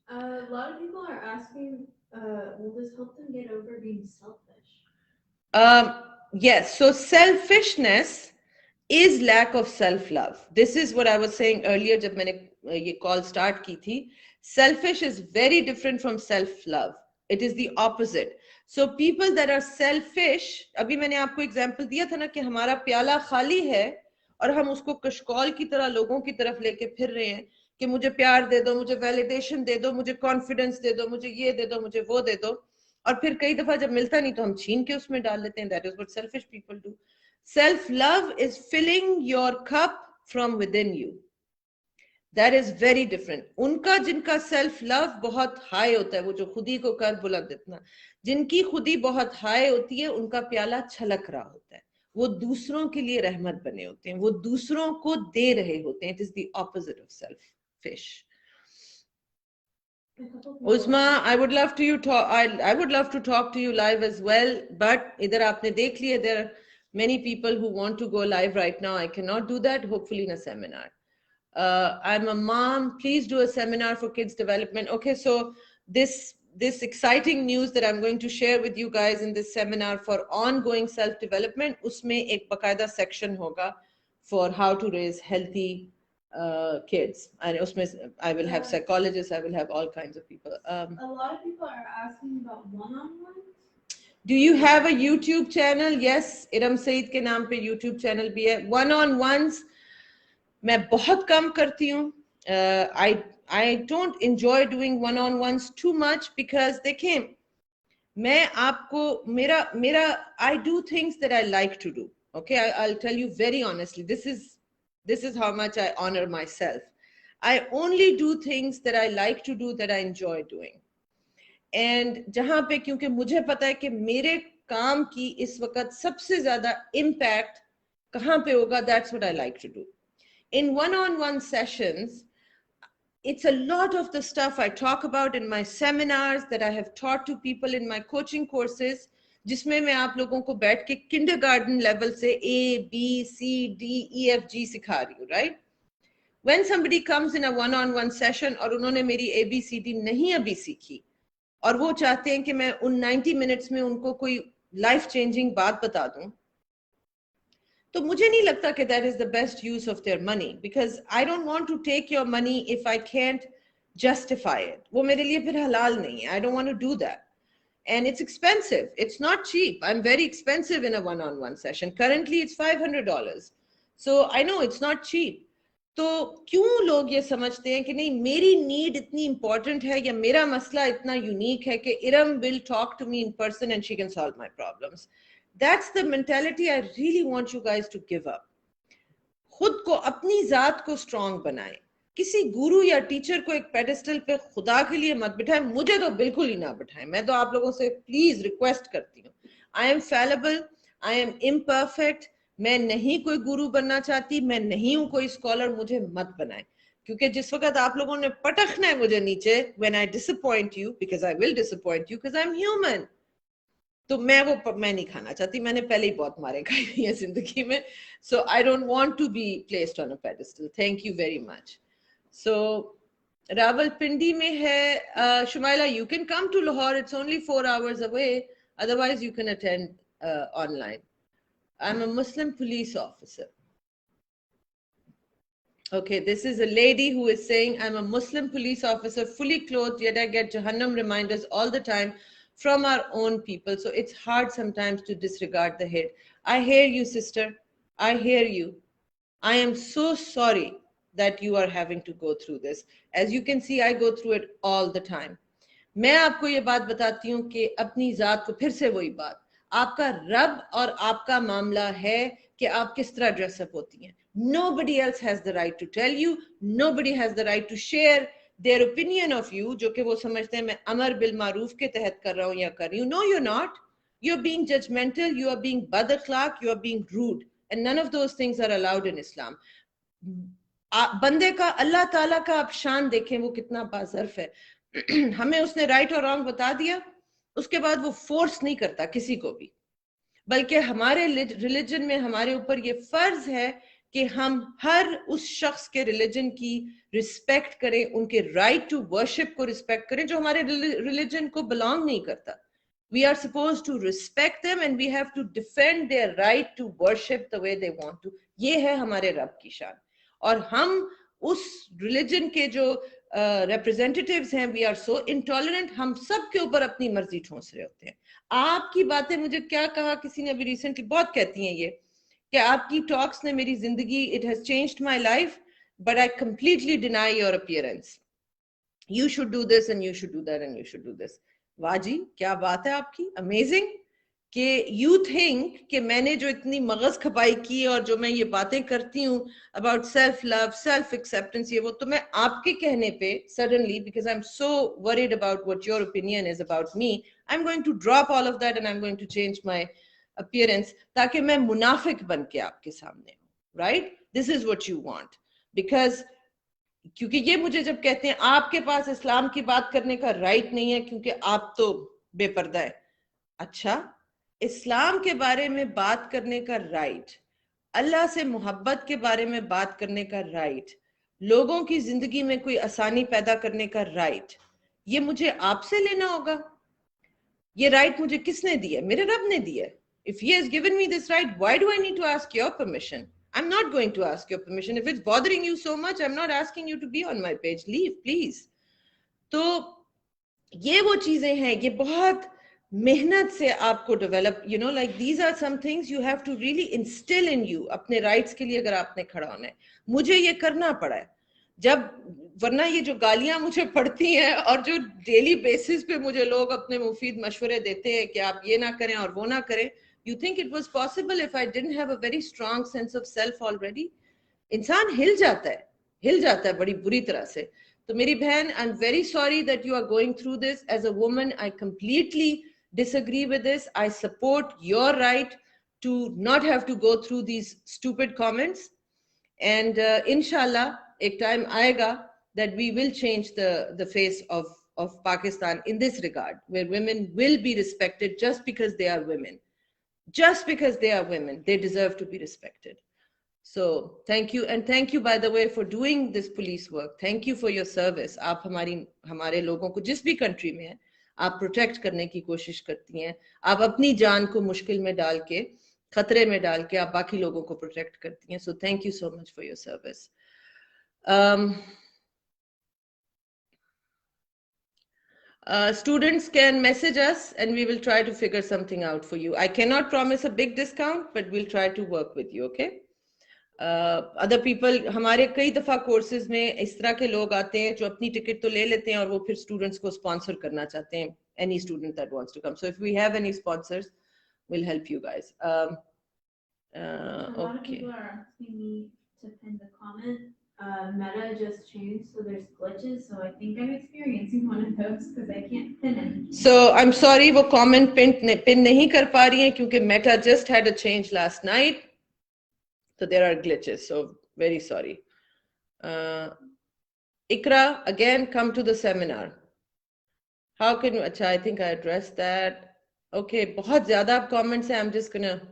B: A lot of people are asking, will this help them get over being selfish?
A: Yes. So selfishness is lack of self-love. This is what I was saying earlier जब मैंने ये call start की थी. Selfish is very different from self-love. It is the opposite. So people that are selfish, अभी मैंने आपको example दिया था ना कि हमारा प्याला खाली है और हम उसको कशकौल की तरह लोगों की तरफ लेके फिर रहे हैं कि मुझे प्यार दे दो, मुझे वैलिडेशन दे दो, मुझे कॉन्फिडेंस दे दो, मुझे ये दे दो, मुझे वो दे दो, और फिर कई दफा जब मिलता नहीं तो हम छीन के उसमें डाल लेते हैं. That is what selfish people do. Self-love is filling your cup from within you. That is very different. उनका जिनका सेल्फ लव बहुत हाई होता है, वो जो खुदी को कर बुलंद इतना, जिनकी खुदी बहुत हाई होती है, उनका प्याला छलक रहा होता है, वो दूसरों के लिए रहमत बने होते हैं, वो दूसरों को दे रहे होते हैं। It is the opposite of selfish. Uzma, I would love to you talk. I would love to talk to you live as well. But इधर आपने देख लिया, there are many people who want to go live right now. I cannot do that. Hopefully in a seminar. I'm a mom. Please do a seminar for kids development. Okay, so this exciting news that I'm going to share with you guys in this seminar for ongoing self development. उसमें एक बकायदा section होगा for how to raise healthy kids, and I will have psychologists, I will have all kinds of people.
B: A lot of people are asking about one-on-ones.
A: Do you have a YouTube channel? Yes, Eram Saeed के नाम पे YouTube channel भी है। one-on-ones मैं बहुत कम करती हूँ। I don't enjoy doing one-on-ones too much because देखें, मैं आपको मेरा I do things that I like to do. Okay, I'll tell you very honestly, this is how much I honor myself. I only do things that I like to do, that I enjoy doing. And जहाँ पे, क्योंकि मुझे पता है कि मेरे काम की इस वक्त सबसे ज़्यादा impact कहाँ पे होगा, that's what I like to do. In one-on-one sessions, it's a lot of the stuff I talk about in my seminars that I have taught to people in my coaching courses, जिसमें मैं आप लोगों को बैठ के kindergarten level से A, B, C, D, E, F, G सिखा रही हूँ, right? When somebody comes in a one-on-one session और उन्होंने मेरी A, B, C, D नहीं अभी सीखी और वो चाहते हैं कि मैं उन 90 minutes में उनको कोई life changing बात बता दूँ, तो मुझे नहीं लगता कि that is the best use of their money, because I don't want to take your money if I can't justify it. वो मेरे लिए फिर हलाल नहीं है. I don't want to do that. And it's expensive. It's not cheap. I'm very expensive in a one-on-one session. Currently, it's $500. So I know it's not cheap. तो क्यों लोग ये समझते हैं कि नहीं, मेरी नीड इतनी इंपॉर्टेंट है या मेरा मसला इतना यूनिक है कि Iram will talk to me in person and she can solve my problems. That's the mentality I really want you guys to give up. खुद को, अपनी जात को स्ट्रॉन्ग बनाएं. किसी गुरु या टीचर को एक पेडिस्टल पे खुदा के लिए मत बिठाएं. मुझे तो बिल्कुल ही ना बिठाएं. मैं तो आप लोगों से प्लीज रिक्वेस्ट करती हूँ. I am fallible, I am imperfect. मैं नहीं कोई गुरु बनना चाहती, मैं नहीं हूँ कोई स्कॉलर. मुझे मत बनाएं, क्योंकि जिस वक्त आप लोगों ने पटकना है मुझे नीचे, when I disappoint you, because I will disappoint you, because I'm human, तो मैं नहीं खाना चाहती. मैंने पहले ही बहुत मारे खाई हुई है जिंदगी में. So I don't want to be placed on a pedestal. Thank you very much. So Rawalpindi में है. Shumaila, you can come to Lahore. It's only 4 hours away. Otherwise, you can attend online. I'm a Muslim police officer. Okay, this is a lady who is saying, I'm a Muslim police officer, fully clothed, yet I get Jahannam reminders all the time from our own people. So it's hard sometimes to disregard the hate. I hear you, sister. I hear you. I am so sorry that you are having to go through this. As you can see, I go through it all the time. मैं आपको ये बात बताती हूँ कि अपनी जात को, फिर से वही बात, आपका रब और आपका मामला है कि आप किस तरह ड्रेसअप होती हैं. Nobody else has the right to tell you. Nobody has the right to share their opinion of you, जो कि वो समझते हैं मैं अमर बिल मारूफ के तहत कर रहा हूँ या कर रही हूँ. No, you're not. You're being judgmental. You are being bad akhlaq. You are being rude. And none of those things are allowed in Islam. बंदे का, अल्लाह ताला का आप शान देखें, वो कितना बाज़र्फ है. हमें उसने राइट और रॉन्ग बता दिया, उसके बाद वो फोर्स नहीं करता किसी को भी, बल्कि हमारे रिलीजन में हमारे ऊपर ये फर्ज है कि हम हर उस शख्स के रिलीजन की रिस्पेक्ट करें, उनके राइट टू वर्शिप को रिस्पेक्ट करें जो हमारे रिलीजन को बिलोंग नहीं करता. We are supposed to respect them and we have to defend their right to worship the way they want to. ये है हमारे रब की शान. और हम उस रिलीजन के जो representatives हैं, we are so intolerant. हम सब के ऊपर अपनी मर्जी ठोंस रहे होते हैं. आपकी बातें, मुझे क्या कहा किसी ने अभी रिसेंटली, बहुत कहती हैं ये कि आपकी टॉक्स ने मेरी जिंदगी, it has changed my life, but I completely deny your appearance. You should do this and you should do that and you should do this. वाह जी, क्या बात है आपकी, अमेजिंग. कि you think कि मैंने जो इतनी मगज खपाई की और जो मैं ये बातें करती हूँ about self love, self acceptance, ये वो, तो मैं आपके कहने पे suddenly, because I'm so worried about what your opinion is about me, I'm going to drop all of that and I'm going to change my appearance ताकि मैं मुनाफिक बन के आपके सामने हूँ, right? This is what you want, because क्योंकि ये मुझे जब कहते हैं आपके पास इस्लाम की बात करने का राइट नहीं है क्योंकि आप तो बेपर्दा है। अच्छा, इस्लाम के बारे में बात करने का राइट, अल्लाह से मोहब्बत के बारे में बात करने का राइट, लोगों की जिंदगी में कोई आसानी पैदा करने का राइट, ये मुझे आपसे लेना होगा? ये राइट मुझे किसने दिया? मेरे रब ने दिया। If he has given me this right, why do I need to ask your permission? I'm not going to ask your permission. If it's bothering you so much, I'm not asking you to be on my page. Leave, please. तो ये वो चीजें हैं, ये बहुत मेहनत से आपको develop, you know, like these are some things you have to really instil in you. अपने राइट्स के लिए अगर आपने खड़ा होना है, मुझे ये करना पड़ा है जब, वरना ये जो गालियां मुझे पड़ती हैं और जो डेली बेसिस पे मुझे लोग अपने मुफीद मशवरे देते हैं कि आप ये ना करें और वो ना करें, you think it was possible if I didn't have a very strong sense of self already? इंसान हिल जाता है बड़ी बुरी तरह से। तो मेरी बहन, I am very sorry that you are going through this as a woman. I completely disagree with this. I support your right to not have to go through these stupid comments, and inshallah ek time aayega that we will change the face of Pakistan in this regard, where women will be respected just because they are women. Just because they are women, they deserve to be respected. So thank you, and thank you, by the way, for doing this police work. Thank you for your service. आप हमारे लोगों को जिस भी country में है, आप protect करने की कोशिश करती हैं। आप अपनी जान को मुश्किल में डाल के, खतरे में डाल के आप बाकी लोगों को प्रोटेक्ट करती हैं। So thank you so much for your service. Students can message us and we will try to figure something out for you. I cannot promise a big discount, but we'll try to work with you, okay? Other people, हमारे कई दफ़ा courses में इस तरह के लोग आते हैं जो अपनी टिकट तो ले लेते हैं और वो फिर स्टूडेंट्स को स्पॉन्सर करना चाहते हैं, any student that wants to come. So if we have any sponsors, we'll help you guys.
B: A lot of people are asking me to pin the comment. Meta just changed, so there's glitches, so I think I'm experiencing one of those because I can't pin anything.
A: So I'm sorry, वो comment pin नहीं कर पा रही हैं क्योंकि Meta just had a change last night. So there are glitches, so very sorry. Ikra, again, come to the seminar. How can you, I think I addressed that. Okay, बहुत ज़्यादा comments हैं, I'm just gonna,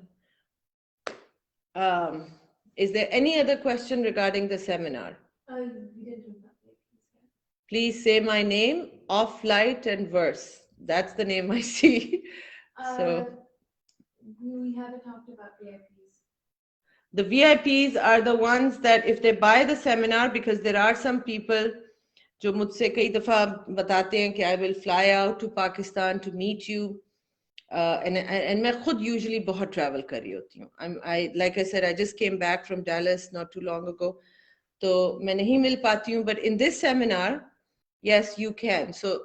A: is there any other question regarding the seminar?
B: We didn't do that.
A: Please say my name, off light and verse. That's the name I see. So
B: we haven't talked about VIPs.
A: The VIPs are the ones that if they buy the seminar, because there are some people जो मुझसे कई दफ़ा बताते हैं कि I will fly out to Pakistan to meet you, and मैं खुद usually बहुत travel कर रही होती हूँ. Like I said, I just came back from Dallas not too long ago, तो मैं नहीं मिल पाती हूँ. But in this seminar, yes, you can. So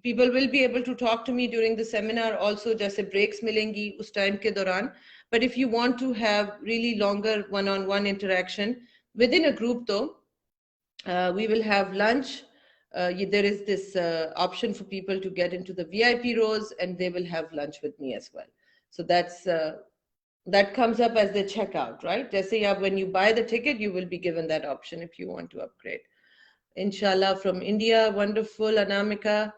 A: people will be able to talk to me during the seminar also, जैसे breaks मिलेंगी उस time के दौरान. But if you want to have really longer one-on-one interaction within a group though, we will have lunch. There is this option for people to get into the VIP rows and they will have lunch with me as well. So that comes up as the checkout, right? Jaise when you buy the ticket, you will be given that option if you want to upgrade. Inshallah, from India, wonderful, Anamika.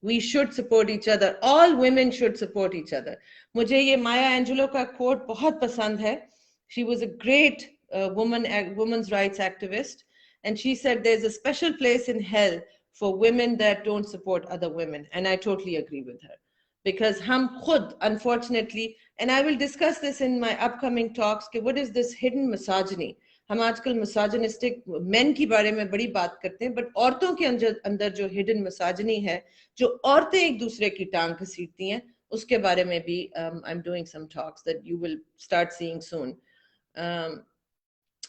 A: We should support each other. All women should support each other. मुझे ये Maya Angelou का quote बहुत पसंद है. She was a great women's rights activist, and she said there's a special place in hell for women that don't support other women, and I totally agree with her. Because हम खुद, unfortunately, and I will discuss this in my upcoming talks, कि what is this hidden misogyny? हम आजकल misogynistic men की बारे में बड़ी बात करते हैं, but औरतों के अंदर जो hidden misogyny है, जो औरतें एक दूसरे की टांग घसीटती हैं, उसके बारे में भी I'm doing some talks that you will start seeing soon.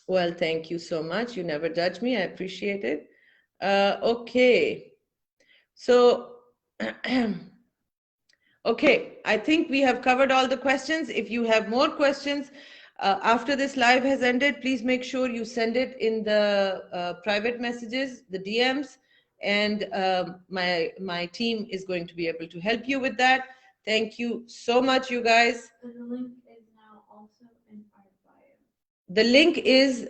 A: Well, thank you so much. You never judge me. I appreciate it. Okay. So Okay, I think we have covered all the questions. If you have more questions after this live has ended, please make sure you send it in the private messages, the DMs, and my team is going to be able to help you with that. Thank you so much, you guys.
B: And the link is now also in our bio.
A: The link is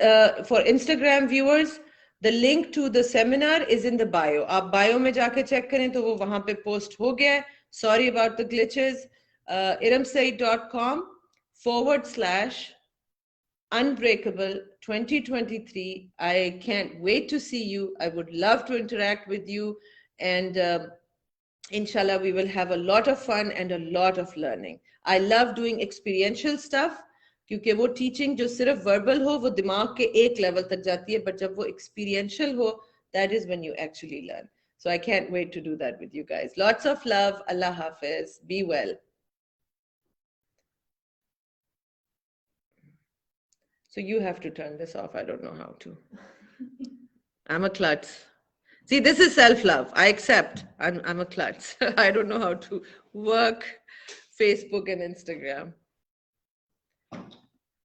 A: for Instagram viewers. The link to the seminar is in the bio. आप bio में जाके check करें तो वो वहाँ पे post हो गया है. Sorry about the glitches. eramsaeed.com/unbreakable 2023. I can't wait to see you. I would love to interact with you, and inshallah we will have a lot of fun and a lot of learning. I love doing experiential stuff क्योंकि वो teaching जो सिर्फ verbal हो वो दिमाग के एक level तक जाती है, बट जब वो एक्सपीरियंशियल हो, that is when you actually learn. So I can't wait to do that with you guys. Lots of love. Allah Hafiz. Be well. So you have to turn this off. I don't know how to. I'm a klutz. See, this is self-love. I accept. I'm a klutz. I don't know how to work Facebook and Instagram.